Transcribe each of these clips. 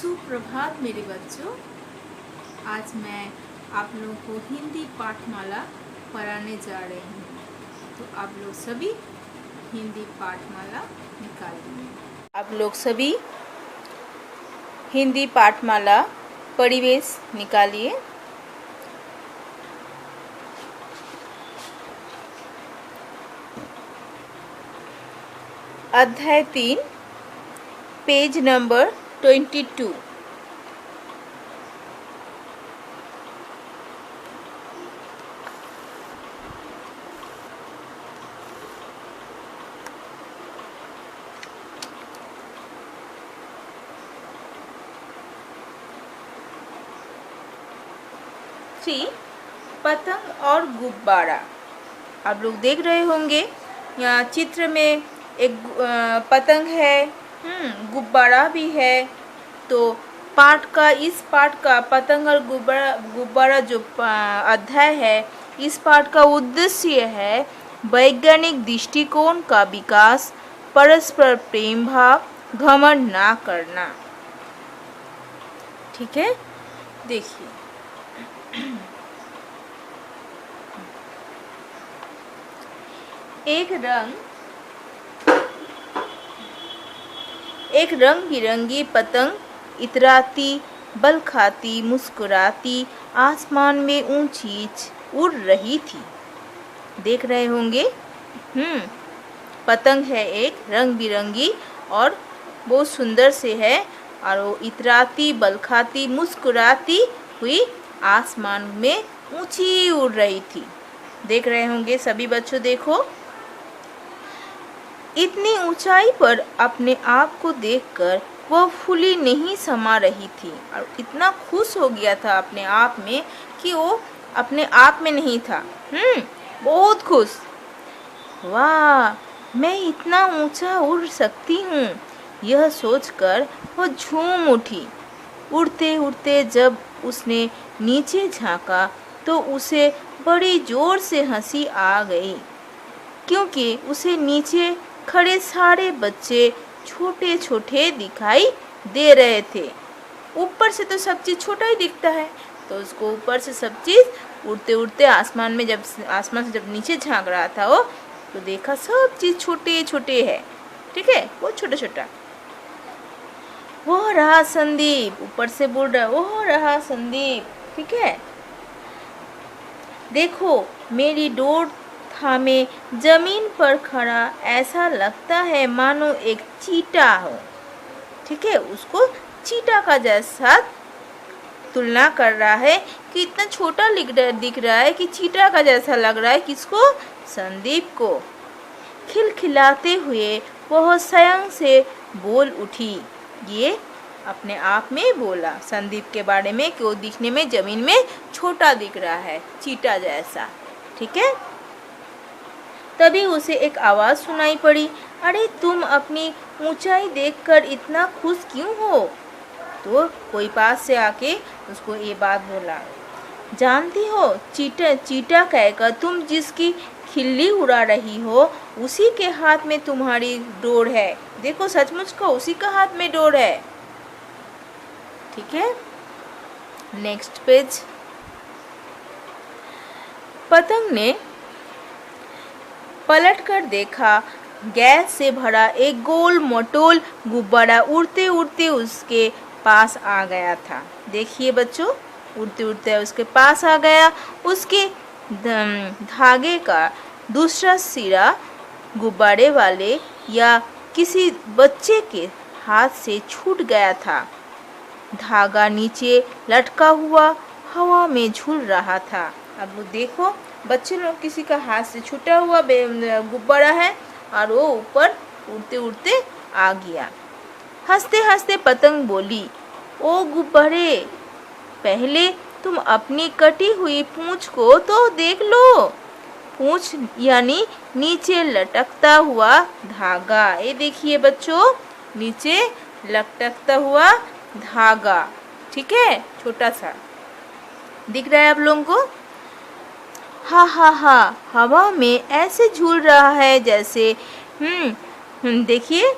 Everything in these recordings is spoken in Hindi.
सुप्रभात मेरे बच्चों। आज मैं आप लोगों को हिंदी पाठमाला पढ़ाने जा रही हूँ। तो आप लोग सभी हिंदी पाठमाला निकालिए। आप लोग सभी हिंदी पाठमाला परिवेश निकालिए। अध्याय 3 पेज नंबर 22। पतंग और गुब्बारा। आप लोग देख रहे होंगे यहाँ चित्र में एक पतंग है, गुब्बारा भी है। तो इस पाठ का पतंग और गुब्बारा जो अध्याय है, इस पाठ का उद्देश्य है वैज्ञानिक दृष्टिकोण का विकास, परस्पर प्रेम भाव, घमंड ना करना। ठीक है, देखिए एक रंग बिरंगी पतंग इतराती, बल खाती, मुस्कुराती आसमान में ऊंची उड़ रही थी। देख रहे होंगे, पतंग है एक रंग बिरंगी और बहुत सुंदर से है, और वो इतराती, बल खाती, मुस्कुराती हुई आसमान में ऊंची उड़ रही थी। देख रहे होंगे सभी बच्चों, देखो इतनी ऊंचाई पर अपने आप को देखकर वह फूली नहीं समा रही थी, और इतना खुश हो गया था अपने आप में कि वो अपने आप में नहीं था। बहुत खुश। वाह, मैं इतना ऊंचा उड़ सकती हूँ, यह सोचकर वह झूम उठी। उड़ते उड़ते जब उसने नीचे झांका तो उसे बड़ी जोर से हंसी आ गई, क्योंकि उसे नीचे खड़े सारे बच्चे छोटे छोटे दिखाई दे रहे थे। ऊपर से तो सब चीज़ छोटा ही दिखता है, तो उसको ऊपर से सब चीज़ उड़ते उड़ते आसमान से जब नीचे झांक रहा था वो, तो देखा सब चीज़ छोटे छोटे है। ठीक है, वो छोटा छोटा। वो रहा संदीप, ऊपर से बोल रहा, वो रहा संदीप। ठीक है, देखो मेरी डोर थामे जमीन पर खड़ा ऐसा लगता है मानो एक चीता हो। ठीक है, उसको चीता का जैसा तुलना कर रहा है कि इतना छोटा दिख रहा है कि चीता का जैसा लग रहा है। किसको? संदीप को। खिलखिलाते हुए वह स्वयं से बोल उठी। ये अपने आप में बोला संदीप के बारे में कि वो दिखने में जमीन में छोटा दिख रहा है, चीता जैसा। ठीक है, तभी उसे एक आवाज़ सुनाई पड़ी, अरे तुम अपनी ऊंचाई देखकर इतना खुश क्यों हो? तो कोई पास से आके उसको ये बात बोला, जानती हो चीता कहकर तुम जिसकी खिल्ली उड़ा रही हो उसी के हाथ में तुम्हारी डोर है। देखो सचमुच को उसी का हाथ में डोर है। ठीक है, नेक्स्ट पेज। पतंग ने पलट कर देखा, गैस से भरा एक गोल मटोल गुब्बारा उड़ते उड़ते उसके पास आ गया था। देखिए बच्चों, उड़ते उड़ते उसके पास आ गया। उसके धागे का दूसरा सिरा गुब्बारे वाले या किसी बच्चे के हाथ से छूट गया था। धागा नीचे लटका हुआ हवा में झूल रहा था। अब वो देखो, बच्चे लोग किसी का हाथ से छूटा हुआ गुब्बारा है और वो ऊपर उड़ते उड़ते आ गया। हंसते हंसते पतंग बोली, ओ गुब्बारे, पहले तुम अपनी कटी हुई पूंछ को तो देख लो। पूंछ यानी नीचे लटकता हुआ धागा। ये देखिए बच्चों, नीचे लटकता हुआ धागा। ठीक है, छोटा सा दिख रहा है आप लोगों को। हा हा हा, हवा में ऐसे झूल रहा है जैसे देखिए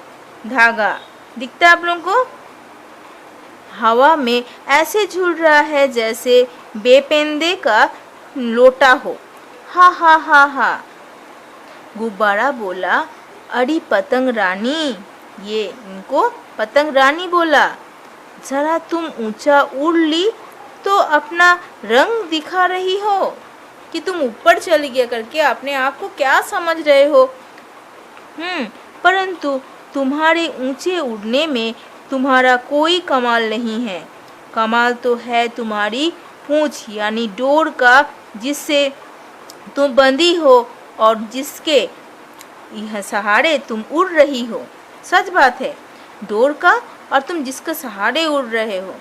धागा दिखता है आप लोगों को। हवा में ऐसे झूल रहा है जैसे बेपेंदे का लोटा हो। हा हा हा हा। गुब्बारा बोला, अरे पतंग रानी, ये इनको पतंग रानी बोला, जरा तुम ऊंचा उड़ ली तो अपना रंग दिखा रही हो कि तुम ऊपर चली गया करके अपने आप को क्या समझ रहे हो। परंतु तुम्हारे ऊंचे उड़ने में तुम्हारा कोई कमाल नहीं है। कमाल तो है तुम्हारी पूंछ यानी डोर का, जिससे तुम बंधी हो और जिसके यह सहारे तुम उड़ रही हो। सच बात है, डोर का, और तुम जिसके सहारे उड़ रहे हो।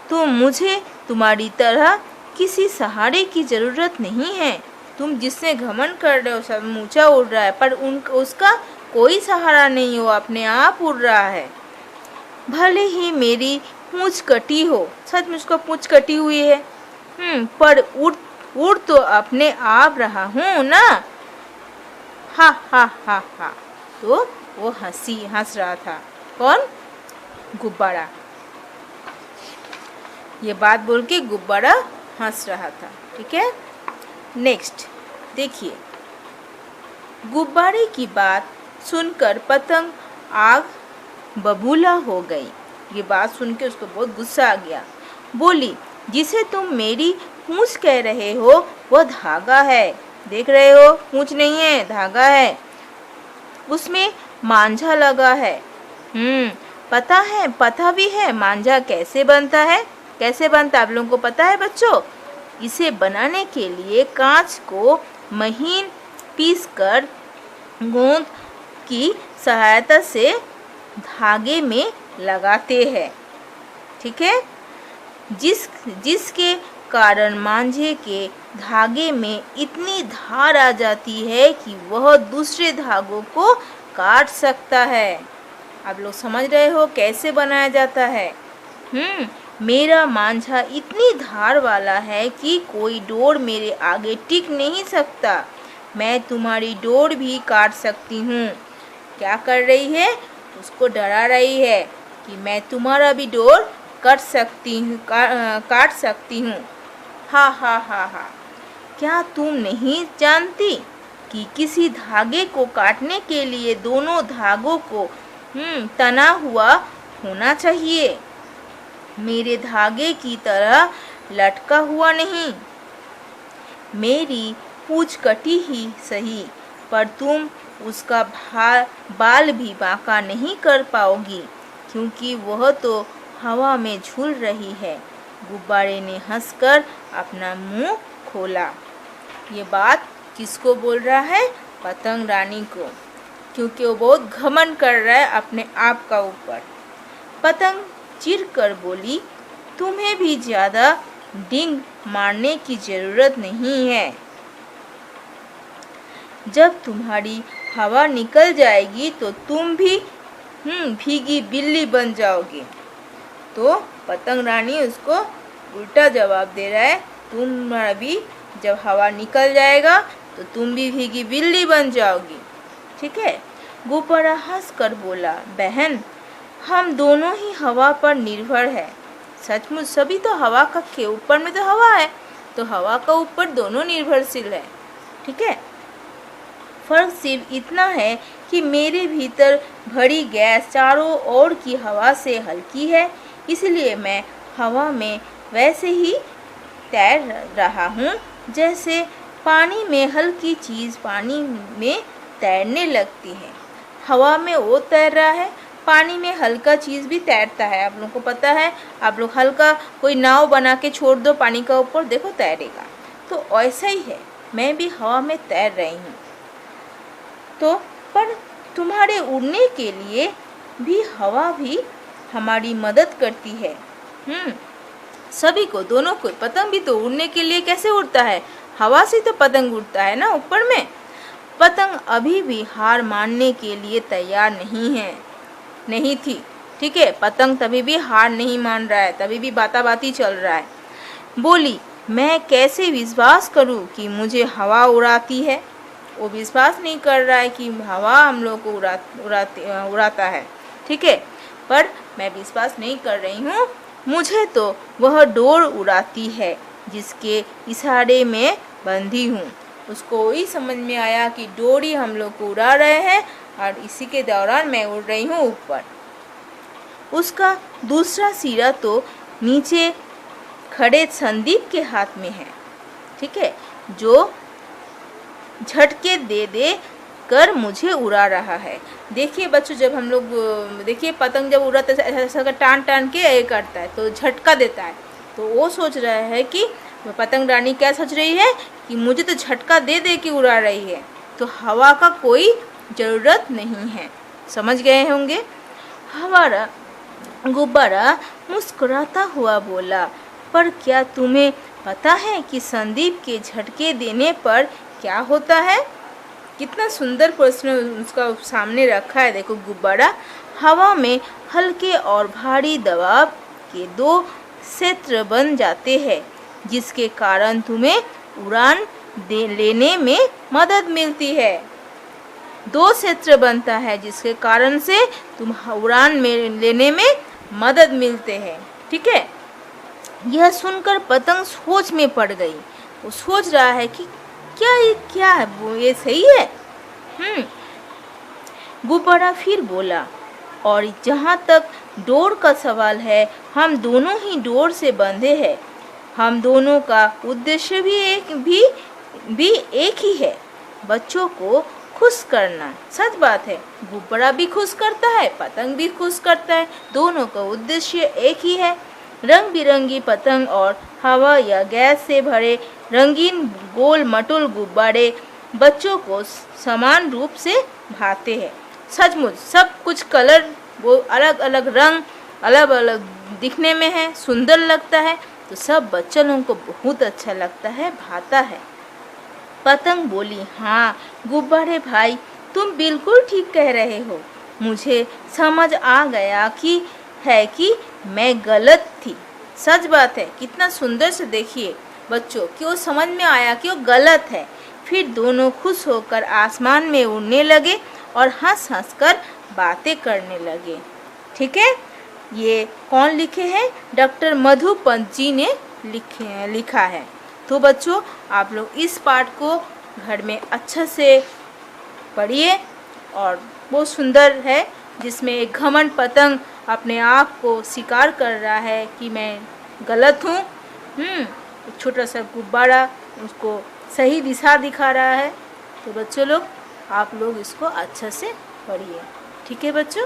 तो मुझे तुम्हारी तरह किसी सहारे की ज़रूरत नहीं है। तुम जिससे घमंड कर रहे हो सब ऊंचा उड़ रहा है, पर उसका कोई सहारा नहीं हो, अपने आप उड़ रहा है। भले ही मेरी पूंछ कटी हो, सच मुझको पूंछ कटी हुई है, पर उड़ तो अपने आप रहा हूँ ना। हा हा हा हा। तो वो हंस रहा था। कौन? गुब्बारा। ये बात बोल के गुब्बारा हंस रहा था। ठीक है, नेक्स्ट देखिए। गुब्बारे की बात सुनकर पतंग आग बबूला हो गई। ये बात सुन के उसको बहुत गुस्सा आ गया। बोली, जिसे तुम मेरी पूंछ कह रहे हो वो धागा है। देख रहे हो, पूंछ नहीं है, धागा है, उसमें मांझा लगा है। पता है, पता भी है मांझा कैसे बनता है। कैसे बनता है आप लोगों को पता है बच्चों? इसे बनाने के लिए कांच को महीन पीसकर गोंद की सहायता से धागे में लगाते हैं। ठीक है, जिसके कारण मांझे के धागे में इतनी धार आ जाती है कि वह दूसरे धागों को काट सकता है। आप लोग समझ रहे हो कैसे बनाया जाता है? मेरा मांझा इतनी धार वाला है कि कोई डोर मेरे आगे टिक नहीं सकता। मैं तुम्हारी डोर भी काट सकती हूँ। क्या कर रही है? उसको डरा रही है कि मैं तुम्हारा भी डोर काट सकती हूँ। हा हा हा हा। क्या तुम नहीं जानती कि किसी धागे को काटने के लिए दोनों धागों को तना हुआ होना चाहिए, मेरे धागे की तरह लटका हुआ नहीं। मेरी पूंछ कटी ही सही, पर तुम उसका बाल भी बांका नहीं कर पाओगी, क्योंकि वह तो हवा में झूल रही है। गुब्बारे ने हंसकर अपना मुंह खोला। ये बात किसको बोल रहा है? पतंग रानी को, क्योंकि वो बहुत घमंड कर रहा है अपने आप का ऊपर। पतंग चिढ़ कर बोली, तुम्हें भी ज़्यादा डींग मारने की ज़रूरत नहीं है। जब तुम्हारी हवा निकल जाएगी तो तुम भी भीगी बिल्ली बन जाओगी। तो पतंग रानी उसको उल्टा जवाब दे रहा है, तुम्हारा भी जब हवा निकल जाएगा तो तुम भी भीगी बिल्ली बन जाओगी। ठीक है। गुब्बारा हंस कर बोला, बहन, हम दोनों ही हवा पर निर्भर है। सचमुच सभी तो हवा का के ऊपर में तो हवा है, तो हवा का ऊपर दोनों निर्भरशील है। ठीक है, फर्क सिर्फ इतना है कि मेरे भीतर भरी गैस चारों ओर की हवा से हल्की है, इसलिए मैं हवा में वैसे ही तैर रहा हूँ जैसे पानी में हल्की चीज़ पानी में तैरने लगती है। हवा में वो तैर रहा है, पानी में हल्का चीज़ भी तैरता है। आप लोगों को पता है, आप लोग हल्का कोई नाव बना के छोड़ दो पानी का ऊपर, देखो तैरेगा। तो ऐसा ही है, मैं भी हवा में तैर रही हूँ। तो पर तुम्हारे उड़ने के लिए भी हवा भी हमारी मदद करती है। सभी को, दोनों को। पतंग भी तो उड़ने के लिए कैसे उड़ता है? हवा से तो पतंग उड़ता है ना ऊपर में। पतंग अभी भी हार मानने के लिए तैयार नहीं थी। ठीक है, पतंग तभी भी हार नहीं मान रहा है, तभी भी बाताबाती चल रहा है। बोली, मैं कैसे विश्वास करूं कि मुझे हवा उड़ाती है? वो विश्वास नहीं कर रहा है कि हवा हम लोग को उड़ाता है। ठीक है, पर मैं विश्वास नहीं कर रही हूँ, मुझे तो वह डोर उड़ाती है जिसके इशारे में बंधी हूँ। उसको वही समझ में आया कि डोरी हम लोग को उड़ा रहे हैं और इसी के दौरान मैं उड़ रही हूँ ऊपर। उसका दूसरा सिरा तो नीचे खड़े संदीप के हाथ में है, ठीक है, जो झटके दे दे कर मुझे उड़ा रहा है। देखिए बच्चों, जब हम लोग देखिए पतंग जब उड़ाता है ऐसा टान टान के ये करता है तो झटका देता है, तो वो सोच रहा है कि पतंग रानी क्या सोच रही है कि मुझे तो झटका दे दे के उड़ा रही है, तो हवा का कोई ज़रूरत नहीं है। समझ गए होंगे। हमारा गुब्बारा मुस्कुराता हुआ बोला, पर क्या तुम्हें पता है कि संदीप के झटके देने पर क्या होता है? कितना सुंदर प्रश्न उसका सामने रखा है। देखो, गुब्बारा हवा में हल्के और भारी दबाव के दो क्षेत्र बन जाते हैं जिसके कारण तुम्हें उड़ान लेने में मदद मिलती है। दो क्षेत्र बनता है जिसके कारण से तुम उड़ान में लेने में मदद मिलते हैं, ठीक है। यह सुनकर पतंग सोच में पड़ गई। वो सोच रहा है कि क्या है वो, ये सही है। गुब्बारा फिर बोला, और जहाँ तक डोर का सवाल है, हम दोनों ही डोर से बंधे हैं। हम दोनों का उद्देश्य भी एक ही है, बच्चों को खुश करना। सच बात है, गुब्बारा भी खुश करता है, पतंग भी खुश करता है, दोनों का उद्देश्य एक ही है। रंग बिरंगी पतंग और हवा या गैस से भरे रंगीन गोल मटोल गुब्बारे बच्चों को समान रूप से भाते हैं। सचमुच सब कुछ कलर, वो अलग अलग रंग, अलग अलग दिखने में है, सुंदर लगता है, तो सब बच्चों लोगों को बहुत अच्छा लगता है, भाता है। पतंग बोली, हाँ गुब्बारे भाई, तुम बिल्कुल ठीक कह रहे हो। मुझे समझ आ गया कि मैं गलत थी। सच बात है, कितना सुंदर से देखिए बच्चों कि वो समझ में आया कि वो गलत है। फिर दोनों खुश होकर आसमान में उड़ने लगे और हंस हंस कर बातें करने लगे। ठीक है, ये कौन लिखे हैं? डॉक्टर मधुपंत जी ने लिखा है। तो बच्चों, आप लोग इस पाठ को घर में अच्छा से पढ़िए, और बहुत सुंदर है, जिसमें एक घमंड पतंग अपने आप को स्वीकार कर रहा है कि मैं गलत हूँ। एक छोटा सा गुब्बारा उसको सही दिशा दिखा रहा है। तो बच्चों लोग, आप लोग इसको अच्छा से पढ़िए। ठीक है बच्चों।